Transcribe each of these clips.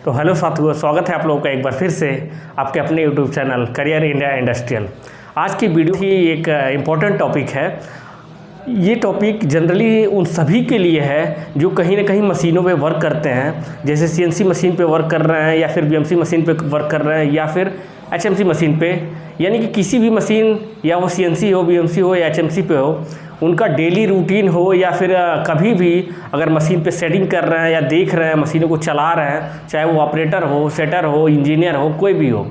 तो हेलो साथियों, स्वागत है आप लोगों का एक बार फिर से आपके अपने YouTube channel career India industrial. आज की वीडियो ही एक इम्पॉर्टेंट टॉपिक है। ये टॉपिक जनरली उन सभी के लिए है जो कहीं ना कहीं मशीनों पे वर्क करते हैं, जैसे सीएनसी मशीन पे वर्क कर रहे हैं या फिर बीएमसी मशीन पे वर्क कर रहे हैं या फिर एचएमसी मशीन पे, यानी कि किसी भी मशीन, या वो सीएनसी हो, बीएमसी हो या एचएमसी पे हो, उनका डेली रूटीन हो या फिर कभी भी अगर मशीन पे सेटिंग कर रहे हैं या देख रहे हैं, मशीनों को चला रहे हैं, चाहे वो ऑपरेटर हो, सेटर हो, इंजीनियर हो, कोई भी हो,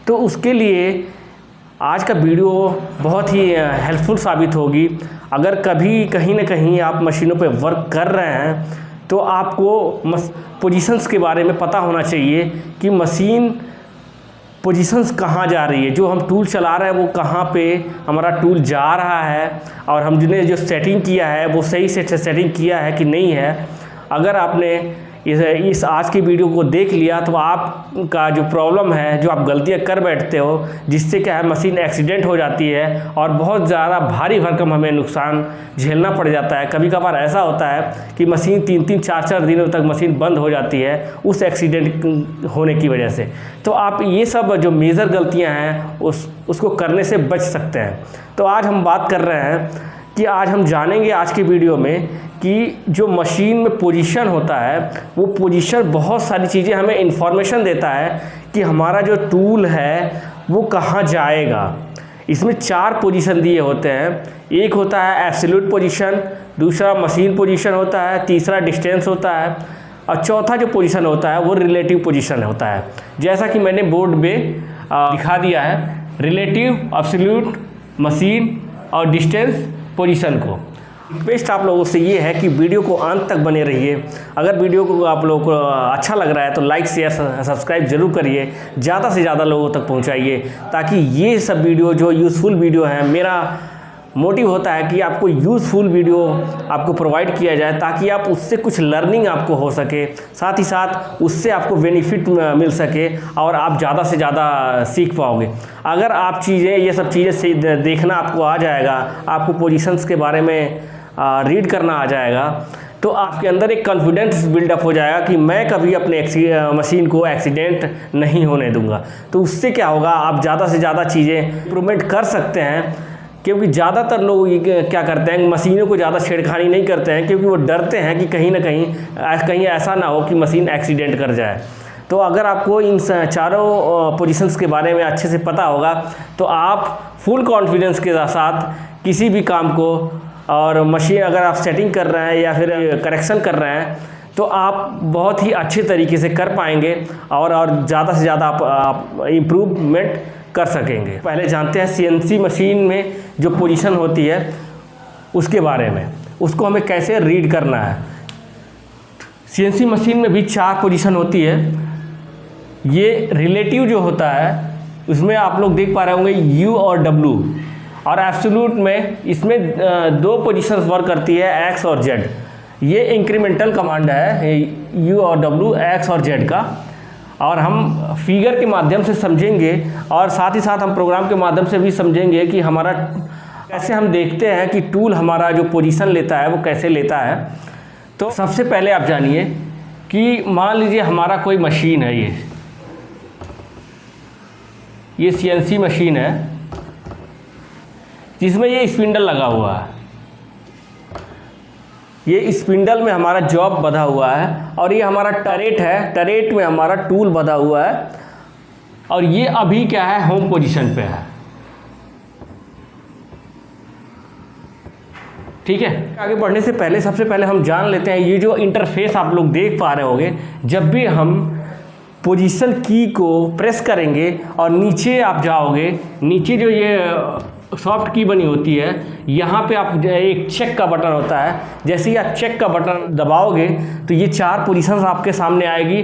तो उसके लिए आज का वीडियो बहुत ही हेल्पफुल साबित होगी। अगर कभी कहीं ना कहीं आप मशीनों पे वर्क कर रहे हैं तो आपको पोजीशंस के बारे में पता होना चाहिए कि मशीन पोजीशंस कहाँ जा रही है, जो हम टूल चला रहे हैं वो कहाँ पे हमारा टूल जा रहा है, और हमने जो सेटिंग किया है वो सही से सेटिंग किया है कि नहीं है। अगर आपने इस आज की वीडियो को देख लिया तो आपका जो प्रॉब्लम है, जो आप गलतियां कर बैठते हो, जिससे क्या है मशीन एक्सीडेंट हो जाती है और बहुत ज़्यादा भारी भरकम हमें नुकसान झेलना पड़ जाता है। कभी कभार ऐसा होता है कि मशीन 3-3, 4-4 दिनों तक मशीन बंद हो जाती है उस एक्सीडेंट होने की वजह से। तो आप ये सब जो मेजर गलतियाँ हैं उसको करने से बच सकते हैं। तो आज हम बात कर रहे हैं कि आज हम जानेंगे आज की वीडियो में कि जो मशीन में पोजीशन होता है, वो पोजीशन बहुत सारी चीज़ें हमें इन्फॉर्मेशन देता है कि हमारा जो टूल है वो कहाँ जाएगा। इसमें 4 पोजीशन दिए होते हैं। एक होता है एब्सोल्यूट पोजीशन, दूसरा मशीन पोजीशन होता है, तीसरा डिस्टेंस होता है, और चौथा जो पोजीशन होता है वो रिलेटिव पोजीशन होता है। जैसा कि मैंने बोर्ड में दिखा दिया है, रिलेटिव, एब्सोल्यूट, मशीन और डिस्टेंस पोजीशन को। रिक्वेस्ट आप लोगों से ये है कि वीडियो को अंत तक बने रहिए। अगर वीडियो को आप लोगों को अच्छा लग रहा है तो लाइक, शेयर, सब्सक्राइब जरूर करिए, ज़्यादा से ज़्यादा लोगों तक पहुंचाइए, ताकि ये सब वीडियो जो यूज़फुल वीडियो है, मेरा मोटिव होता है कि आपको यूज़फुल वीडियो आपको प्रोवाइड किया जाए, ताकि आप उससे कुछ लर्निंग आपको हो सके, साथ ही साथ उससे आपको बेनिफिट मिल सके और आप ज़्यादा से ज़्यादा सीख पाओगे। अगर आप ये सब चीज़ें से देखना आपको आ जाएगा, आपको पोजीशंस के बारे में रीड करना आ जाएगा, तो आपके अंदर एक कॉन्फिडेंस बिल्डअप हो जाएगा कि मैं कभी अपने मशीन को एक्सीडेंट नहीं होने दूंगा। तो उससे क्या होगा, आप ज़्यादा से ज़्यादा चीज़ें इम्प्रूवमेंट कर सकते हैं। क्योंकि ज़्यादातर लोग क्या करते हैं, मशीनों को ज़्यादा छेड़खानी नहीं करते हैं, क्योंकि वो डरते हैं कि कहीं ना कहीं ऐसा ना हो कि मशीन एक्सीडेंट कर जाए। तो अगर आपको इन चारों पोजीशंस के बारे में अच्छे से पता होगा तो आप फुल कॉन्फिडेंस के साथ किसी भी काम को, और मशीन अगर आप सेटिंग कर रहे हैं या फिर करेक्शन कर रहे हैं, तो आप बहुत ही अच्छे तरीके से कर पाएंगे और ज़्यादा से ज़्यादा आप इम्प्रूवमेंट कर सकेंगे। पहले जानते हैं सीएनसी मशीन में जो पोजीशन होती है उसके बारे में, उसको हमें कैसे रीड करना है। सीएनसी मशीन में भी 4 पोजीशन होती है। ये रिलेटिव जो होता है उसमें आप लोग देख पा रहे होंगे यू और डब्लू, और एब्सोल्यूट में इसमें 2 पोजीशंस वर्क करती है, एक्स और जेड। ये इंक्रीमेंटल कमांड है यू और डब्लू, एक्स और जेड का, और हम फिगर के माध्यम से समझेंगे और साथ ही साथ हम प्रोग्राम के माध्यम से भी समझेंगे कि हमारा कैसे हम देखते हैं कि टूल हमारा जो पोजीशन लेता है वो कैसे लेता है। तो सबसे पहले आप जानिए कि मान लीजिए हमारा कोई मशीन है, ये सीएनसी मशीन है जिसमें ये स्पिंडल लगा हुआ है। ये स्पिंडल में हमारा जॉब बंधा हुआ है, और ये हमारा टरेट है, टरेट में हमारा टूल बंधा हुआ है, और ये अभी क्या है, होम पोजीशन पे है। ठीक है, आगे बढ़ने से पहले सबसे पहले हम जान लेते हैं ये जो इंटरफेस आप लोग देख पा रहे होंगे, जब भी हम पोजीशन की को प्रेस करेंगे और नीचे आप जाओगे, नीचे जो ये सॉफ्ट की बनी होती है, यहाँ पे आप एक चेक का बटन होता है, जैसे ही आप चेक का बटन दबाओगे तो ये 4 पोजीशंस आपके सामने आएगी।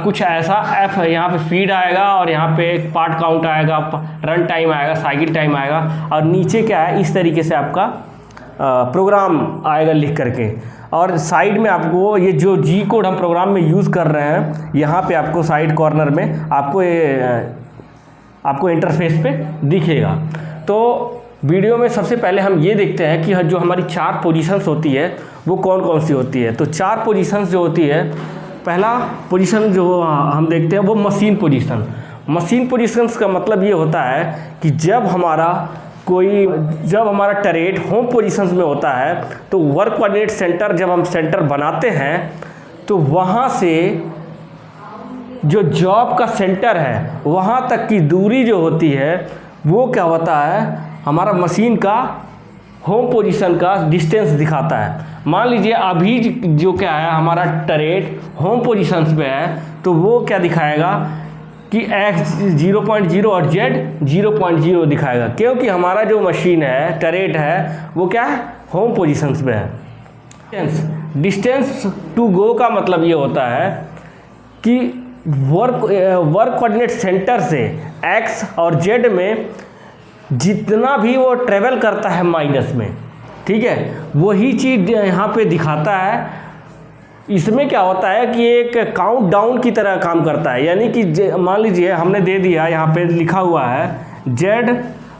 कुछ ऐसा एफ है, यहाँ पे फीड आएगा, और यहाँ पे एक पार्ट काउंट आएगा, रन टाइम आएगा, साइकिल टाइम आएगा, और नीचे क्या है, इस तरीके से आपका प्रोग्राम आएगा लिख करके। और साइड में आपको ये जो जी कोड हम प्रोग्राम में यूज़ कर रहे हैं, यहाँ पे आपको साइड कॉर्नर में आपको इंटरफेस पे दिखेगा। तो वीडियो में सबसे पहले हम ये देखते हैं कि जो हमारी 4 पोजीशंस होती है वो कौन कौन सी होती है। तो 4 पोजीशंस जो होती है पहला पोजीशन जो हम देखते हैं वो मशीन पोजीशन। मशीन पोजीशंस का मतलब ये होता है कि जब हमारा टरेट होम पोजीशंस में होता है तो वर्क कोऑर्डिनेट सेंटर जब हम सेंटर बनाते हैं तो वहाँ से जो जॉब का सेंटर है वहाँ तक की दूरी जो होती है वो क्या होता है, हमारा मशीन का होम पोजीशन का डिस्टेंस दिखाता है। मान लीजिए अभी जो क्या है हमारा टरेट होम पोजीशंस पे है तो वो क्या दिखाएगा कि x 0.0 और z 0.0 दिखाएगा, क्योंकि हमारा जो मशीन है टरेट है वो क्या है होम पोजीशंस पे है। डिस्टेंस टू गो का मतलब ये होता है कि वर्क कोऑर्डिनेट सेंटर से x और z में जितना भी वो ट्रेवल करता है माइनस में, ठीक है, वही चीज़ यहाँ पे दिखाता है। इसमें क्या होता है कि एक काउंट डाउन की तरह काम करता है, यानी कि मान लीजिए हमने दे दिया यहाँ पे लिखा हुआ है z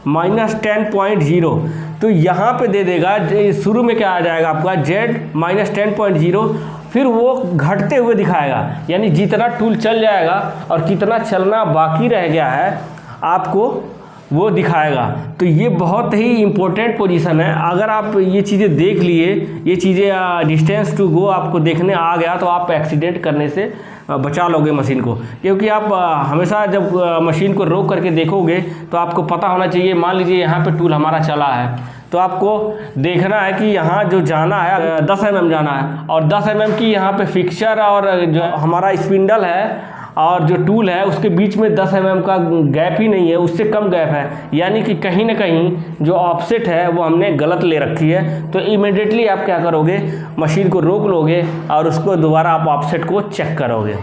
माइनस 10.0, तो यहाँ पे दे देगा शुरू में क्या आ जाएगा आपका z माइनस 10.0, फिर वो घटते हुए दिखाएगा, यानी जितना टूल चल जाएगा और कितना चलना बाकी रह गया है आपको वो दिखाएगा। तो ये बहुत ही इम्पोर्टेंट पोजीशन है। अगर आप ये चीज़ें देख लिए, ये चीज़ें डिस्टेंस टू गो आपको देखने आ गया तो आप एक्सीडेंट करने से बचा लोगे मशीन को, क्योंकि आप हमेशा जब मशीन को रोक करके देखोगे तो आपको पता होना चाहिए। मान लीजिए यहाँ पे टूल हमारा चला है तो आपको देखना है कि यहाँ जो जाना है 10 mm जाना है, और 10 mm की यहाँ पे फिक्सचर और जो हमारा स्पिंडल है और जो टूल है उसके बीच में 10 mm का गैप ही नहीं है, उससे कम गैप है, यानी कि कहीं ना कहीं जो ऑफसेट है वो हमने गलत ले रखी है। तो इमीडिएटली आप क्या करोगे, मशीन को रोक लोगे और उसको दोबारा आप ऑफसेट को चेक करोगे।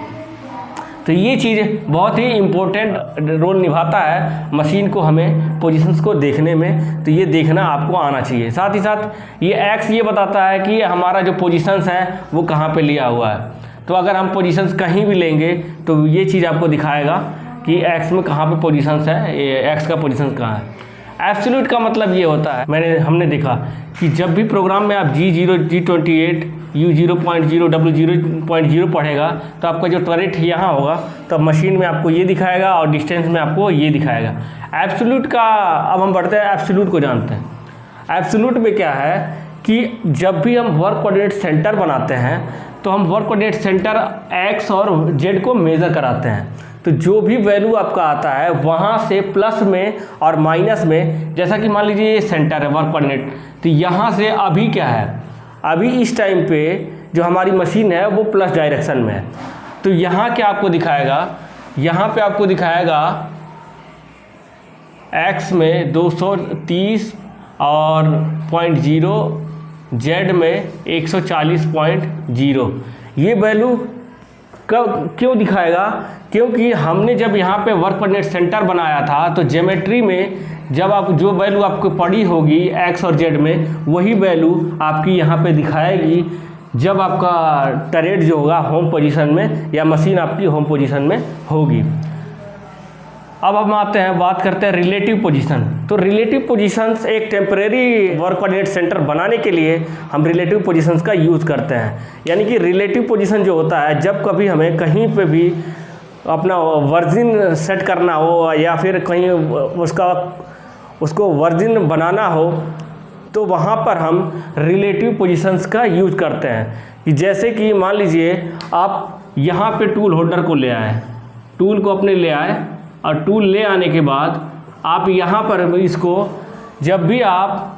तो ये चीज़ बहुत ही इम्पोर्टेंट रोल निभाता है मशीन को हमें पोजीशंस को देखने में, तो ये देखना आपको आना चाहिए। साथ ही साथ ये एक्स ये बताता है कि हमारा जो पोजीशंस है वो कहाँ पे लिया हुआ है। तो अगर हम पोजीशंस कहीं भी लेंगे तो ये चीज़ आपको दिखाएगा कि एक्स में कहाँ पे पोजीशंस है, एक्स का पोजीशंस कहाँ है। एब्सोल्यूट का मतलब ये होता है, हमने देखा कि जब भी प्रोग्राम में आप G0, G28, U0.0, W0.0 पढ़ेगा तो आपका जो टरेट यहाँ होगा तब मशीन में आपको ये दिखाएगा और डिस्टेंस में आपको ये दिखाएगा। एब्सोल्यूट का अब हम बढ़ते हैं, एब्सोल्यूट को जानते हैं। एब्सोल्यूट में क्या है कि जब भी हम वर्क कोऑर्डिनेट सेंटर बनाते हैं तो हम वर्क कोऑर्डिनेट सेंटर x और z को मेज़र कराते हैं। तो जो भी वैल्यू आपका आता है वहाँ से प्लस में और माइनस में, जैसा कि मान लीजिए ये सेंटर है वर्क कोऑर्डिनेट, तो यहाँ से अभी क्या है, अभी इस टाइम पे जो हमारी मशीन है वो प्लस डायरेक्शन में है। तो यहाँ क्या आपको दिखाएगा, यहाँ पे आपको दिखाएगा x में 230 और 0.0, z में 140.0। ये वैल्यू कब क्यों दिखाएगा, क्योंकि हमने जब यहाँ पे वर्क कोऑर्डिनेट सेंटर बनाया था तो ज्योमेट्री में जब आप जो वैल्यू आपको पड़ी होगी x और z में वही वैल्यू आपकी यहाँ पे दिखाएगी जब आपका टरेट जो होगा होम पोजीशन में या मशीन आपकी होम पोजीशन में होगी। अब हम आते हैं, बात करते हैं रिलेटिव पोजीशन। तो रिलेटिव पोजीशंस एक टेम्परेरी वर्क कोऑर्डिनेट सेंटर बनाने के लिए हम रिलेटिव पोजीशंस का यूज़ करते हैं। यानी कि रिलेटिव पोजीशन जो होता है जब कभी हमें कहीं पे भी अपना वर्जिन सेट करना हो या फिर कहीं उसको वर्जिन बनाना हो तो वहाँ पर हम रिलेटिव पोजीशंस का यूज़ करते हैं। कि जैसे कि मान लीजिए आप यहाँ पे टूल होल्डर को ले आए, टूल को अपने ले आए और टूल ले आने के बाद आप यहाँ पर इसको जब भी आप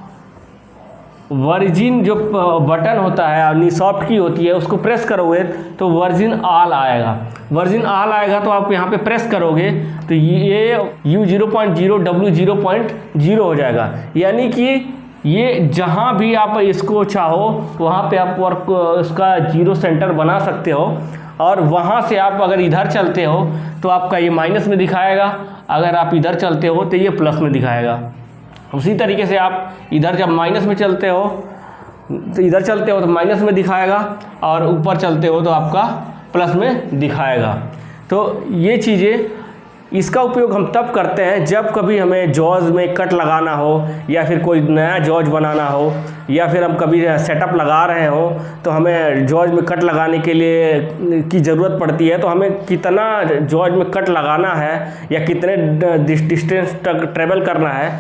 वर्जिन जो बटन होता है और सॉफ्ट की होती है उसको प्रेस करोगे तो वर्जिन ऑल आएगा। वर्जिन ऑल आएगा तो आप यहाँ पे प्रेस करोगे तो ये U0.0 W0.0 हो जाएगा। यानी कि ये जहाँ भी आप इसको चाहो वहाँ पे आप वर्क उसका जीरो सेंटर बना सकते हो, और वहाँ से आप अगर इधर चलते हो तो आपका ये माइनस में दिखाएगा, अगर आप इधर चलते हो तो ये प्लस में दिखाएगा। उसी तरीके से आप इधर जब माइनस में चलते हो तो इधर चलते हो तो माइनस में दिखाएगा, और ऊपर चलते हो तो आपका प्लस में दिखाएगा। तो ये चीज़ें इसका उपयोग हम तब करते हैं जब कभी हमें जॉज में कट लगाना हो या फिर कोई नया जॉज बनाना हो, या फिर हम कभी सेटअप लगा रहे हो तो हमें जॉज में कट लगाने के लिए की ज़रूरत पड़ती है। तो हमें कितना जॉज में कट लगाना है या कितने डिस्टेंस तक ट्रेवल करना है,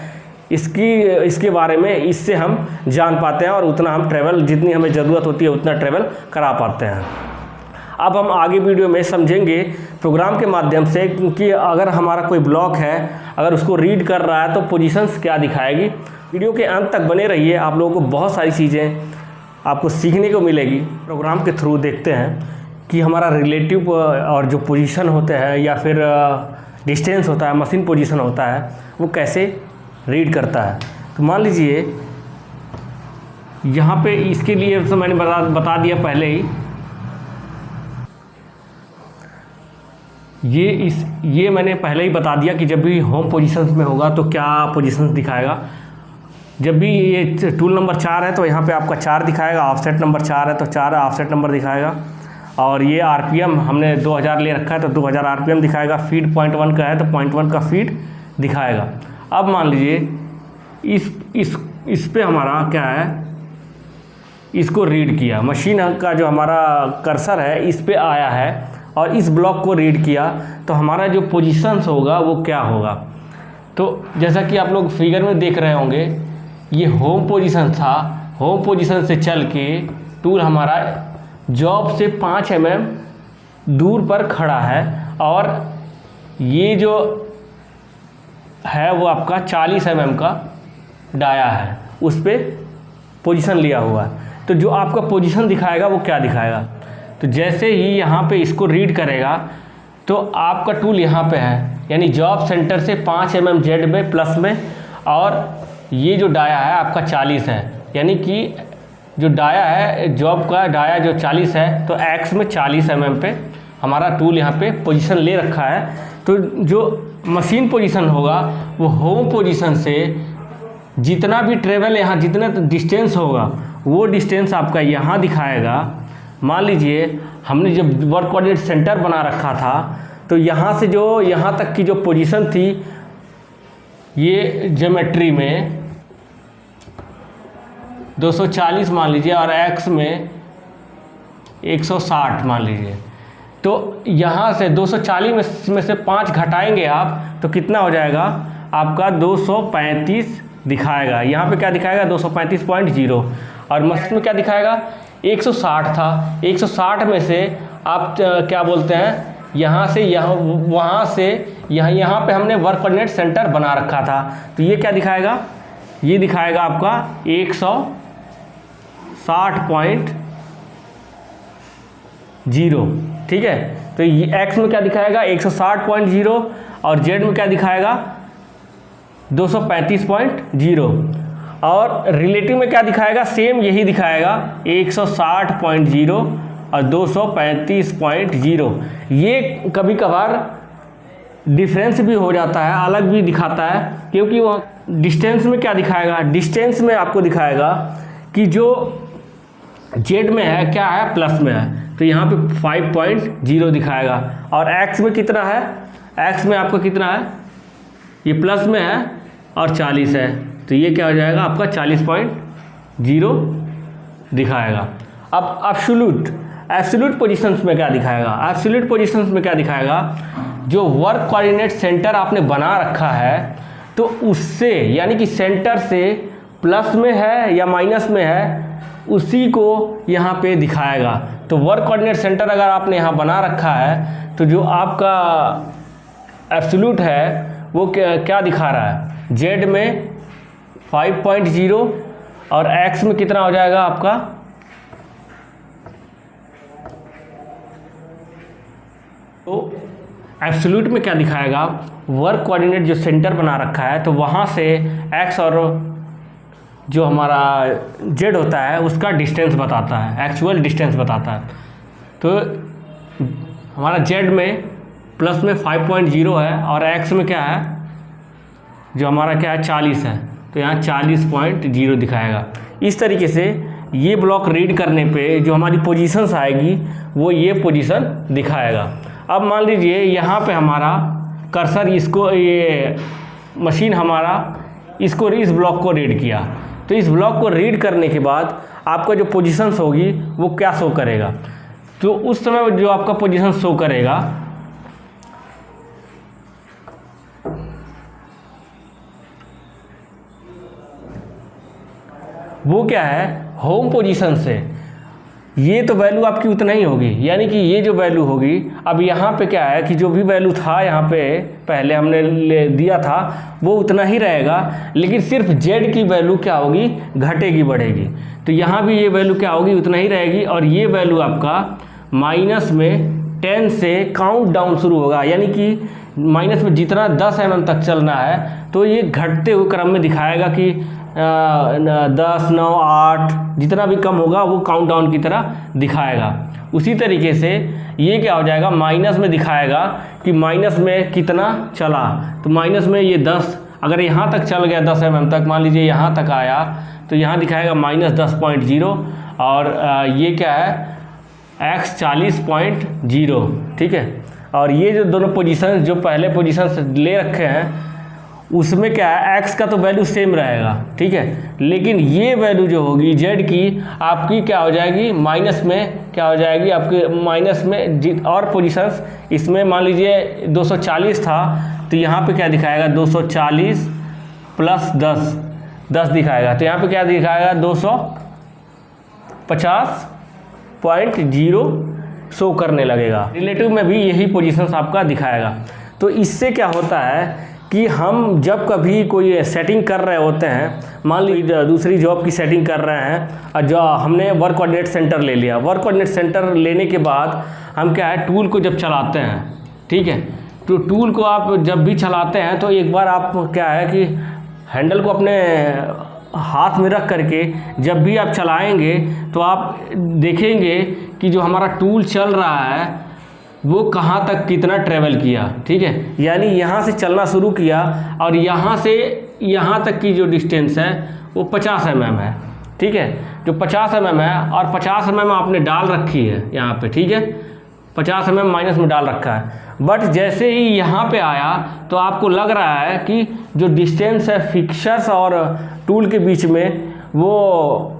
इसके बारे में इससे हम जान पाते हैं और उतना हम ट्रेवल, जितनी हमें ज़रूरत होती है उतना ट्रेवल करा पाते हैं। अब हम आगे वीडियो में समझेंगे प्रोग्राम के माध्यम से कि अगर हमारा कोई ब्लॉक है, अगर उसको रीड कर रहा है तो पोजीशंस क्या दिखाएगी। वीडियो के अंत तक बने रहिए, आप लोगों को बहुत सारी चीज़ें आपको सीखने को मिलेगी। प्रोग्राम के थ्रू देखते हैं कि हमारा रिलेटिव और जो पोजीशन होते हैं या फिर डिस्टेंस होता है, मशीन पोजीशन होता है, वो कैसे रीड करता है। तो मान लीजिए यहाँ पे इसके लिए तो मैंने बता दिया पहले ही, ये मैंने पहले ही बता दिया कि जब भी होम पोजीशंस में होगा तो क्या पोजीशंस दिखाएगा। जब भी ये टूल नंबर 4 है तो यहाँ पे आपका 4 दिखाएगा, ऑफसेट नंबर 4 है तो 4 ऑफसेट नंबर दिखाएगा, और ये आरपीएम हमने 2000 ले रखा है तो 2000 आरपीएम दिखाएगा। फीड 0.1 का है तो 0.1 का फीड दिखाएगा। अब मान लीजिए इस पे हमारा क्या है, इसको रीड किया, मशीन का जो हमारा कर्सर है इस पे आया है और इस ब्लॉक को रीड किया, तो हमारा जो पोजीशंस होगा वो क्या होगा। तो जैसा कि आप लोग फिगर में देख रहे होंगे, ये होम पोजीशन था, होम पोजीशन से चल के टूल हमारा जॉब से 5 mm दूर पर खड़ा है, और ये जो है वो आपका 40 mm का डाया है, उस पर पोजीशन लिया हुआ है। तो जो आपका पोजीशन दिखाएगा वो क्या दिखाएगा, तो जैसे ही यहाँ पे इसको रीड करेगा तो आपका टूल यहाँ पे है, यानी जॉब सेंटर से 5 mm जेड में प्लस में, और ये जो डाया है आपका 40 है, यानी कि जो डाया है, जॉब का डाया जो 40 है, तो एक्स में 40 mm पे हमारा टूल यहाँ पे पोजीशन ले रखा है। तो जो मशीन पोजीशन होगा वो होम पोजीशन से जितना भी ट्रेवल यहाँ, जितना डिस्टेंस होगा वो डिस्टेंस आपका यहाँ दिखाएगा। मान लीजिए हमने जब वर्क कोऑर्डिनेट सेंटर बना रखा था तो यहाँ से जो यहाँ तक की जो पोजीशन थी, ये ज्योमेट्री में 240 मान लीजिए और एक्स में 160 मान लीजिए, तो यहाँ से 240 में से 5 घटाएंगे आप तो कितना हो जाएगा आपका 235 दिखाएगा। यहाँ पे क्या दिखाएगा 235.0, और मशीन में क्या दिखाएगा 160 था। 160 में से आप क्या बोलते हैं, यहाँ से यहाँ, वहाँ से यहाँ पे हमने वर्क कोऑर्डिनेट सेंटर बना रखा था, तो ये क्या दिखाएगा, ये दिखाएगा आपका 160.0, ठीक है। तो ये एक्स में क्या दिखाएगा 160.0 और जेड में क्या दिखाएगा 235.0, और रिलेटिव में क्या दिखाएगा, सेम यही दिखाएगा 160.0 और 235.0। ये कभी कभार डिफरेंस भी हो जाता है, अलग भी दिखाता है, क्योंकि वो डिस्टेंस में क्या दिखाएगा, डिस्टेंस में आपको दिखाएगा कि जो जेड में है क्या है, प्लस में है, तो यहाँ पे 5.0 दिखाएगा, और एक्स में कितना है, एक्स में आपका कितना है, ये प्लस में है और 40 है, तो ये क्या हो जाएगा आपका 40.0 दिखाएगा। अब एब्सोल्यूट पोजीशंस में क्या दिखाएगा, एब्सोल्यूट पोजीशंस में क्या दिखाएगा, जो वर्क कोऑर्डिनेट सेंटर आपने बना रखा है तो उससे, यानी कि सेंटर से प्लस में है या माइनस में है, उसी को यहाँ पे दिखाएगा। तो वर्क कोऑर्डिनेट सेंटर अगर आपने यहाँ बना रखा है तो जो आपका एब्सोल्यूट है वो क्या दिखा रहा है, जेड में 5.0 और एक्स में कितना हो जाएगा आपका, तो एब्सोल्यूट में क्या दिखाएगा, वर्क कोऑर्डिनेट जो सेंटर बना रखा है तो वहाँ से एक्स और जो हमारा जेड होता है उसका डिस्टेंस बताता है, एक्चुअल डिस्टेंस बताता है। तो हमारा जेड में प्लस में 5.0 है और एक्स में क्या है, जो हमारा क्या है 40 है, तो यहाँ 40.0 दिखाएगा। इस तरीके से ये ब्लॉक रीड करने पे जो हमारी पोजीशंस आएगी वो ये पोजीशन दिखाएगा। अब मान लीजिए यहाँ पे हमारा कर्सर इसको, ये मशीन हमारा इसको, इस ब्लॉक को रीड किया, तो इस ब्लॉक को रीड करने के बाद आपका जो पोजीशंस होगी वो क्या शो करेगा। तो उस समय जो आपका पोजीशन शो करेगा वो क्या है, होम पोजीशन से ये तो वैल्यू आपकी उतना ही होगी, यानी कि ये जो वैल्यू होगी, अब यहाँ पे क्या है कि जो भी वैल्यू था यहाँ पे पहले हमने दिया था वो उतना ही रहेगा, लेकिन सिर्फ जेड की वैल्यू क्या होगी, घटेगी, बढ़ेगी। तो यहाँ भी ये वैल्यू क्या होगी, उतना ही रहेगी, और ये वैल्यू आपका माइनस में 10 से काउंट डाउन शुरू होगा, यानी कि माइनस में जितना 10 mm तक चलना है तो ये घटते हुए क्रम में दिखाएगा कि 10, 9, 8 जितना भी कम होगा वो काउंट डाउन की तरह दिखाएगा। उसी तरीके से ये क्या हो जाएगा, माइनस में दिखाएगा कि माइनस में कितना चला, तो माइनस में ये 10, अगर यहाँ तक चल गया 10 mm तक, मान लीजिए यहाँ तक आया तो यहाँ दिखाएगा -10.0, और ये क्या है x 40.0, ठीक है। और ये जो दोनों पोजीशन जो पहले पोजीशन ले रखे हैं उसमें क्या है, x का तो वैल्यू सेम रहेगा, ठीक है, लेकिन ये वैल्यू जो होगी z की आपकी क्या हो जाएगी, माइनस में क्या हो जाएगी आपके, माइनस में और पोजीशंस इसमें मान लीजिए 240 था तो यहाँ पे क्या दिखाएगा, 240 प्लस 10 दिखाएगा, तो यहाँ पे क्या दिखाएगा, 250.0 शो करने लगेगा। रिलेटिव में भी यही पोजीशंस आपका दिखाएगा। तो इससे क्या होता है कि हम जब कभी कोई सेटिंग कर रहे होते हैं, मान लीजिए दूसरी जॉब की सेटिंग कर रहे हैं और जो हमने वर्क कोऑर्डिनेट सेंटर ले लिया, वर्क कोऑर्डिनेट सेंटर लेने के बाद हम क्या है, टूल को जब चलाते हैं, ठीक है, तो टूल को आप जब भी चलाते हैं तो एक बार आप क्या है कि हैंडल को अपने हाथ में रख करके जब भी आप चलाएंगे तो आप देखेंगे कि जो हमारा टूल चल रहा है वो कहाँ तक कितना ट्रैवल किया, ठीक है, यानी यहाँ से चलना शुरू किया और यहाँ से यहाँ तक की जो डिस्टेंस है वो 50 mm है, ठीक है, जो 50 mm है, और 50 mm आपने डाल रखी है यहाँ पे, ठीक है, 50 mm माइनस में डाल रखा है, बट जैसे ही यहाँ पे आया तो आपको लग रहा है कि जो डिस्टेंस है फिक्सर्स और टूल के बीच में वो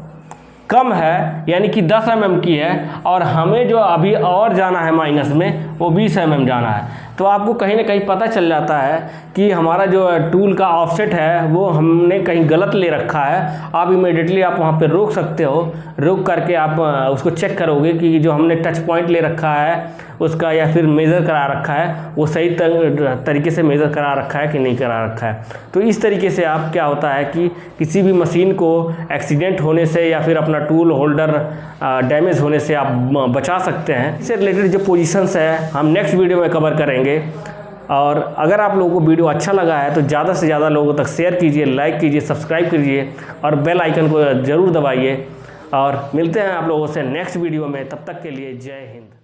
कम है, यानी कि 10 mm की है, और हमें जो अभी और जाना है माइनस में वो 20 mm जाना है। तो आपको कहीं ना कहीं पता चल जाता है कि हमारा जो टूल का ऑफसेट है वो हमने कहीं गलत ले रखा है। आप इमीडिएटली आप वहाँ पे रोक सकते हो, रोक करके आप उसको चेक करोगे कि जो हमने टच पॉइंट ले रखा है उसका या फिर मेज़र करा रखा है वो सही तरीके से मेज़र करा रखा है कि नहीं करा रखा है। तो इस तरीके से आप क्या होता है कि किसी भी मशीन को एक्सीडेंट होने से या फिर अपना टूल होल्डर डैमेज होने से आप बचा सकते हैं। इससे रिलेटेड जो पोजीशंस है हम नेक्स्ट वीडियो में कवर करेंगे। और अगर आप लोगों को वीडियो अच्छा लगा है तो ज़्यादा से ज़्यादा लोगों तक शेयर कीजिए, लाइक कीजिए, सब्सक्राइब कीजिए और बेल आइकन को ज़रूर दबाइए। और मिलते हैं आप लोगों से नेक्स्ट वीडियो में, तब तक के लिए जय हिंद।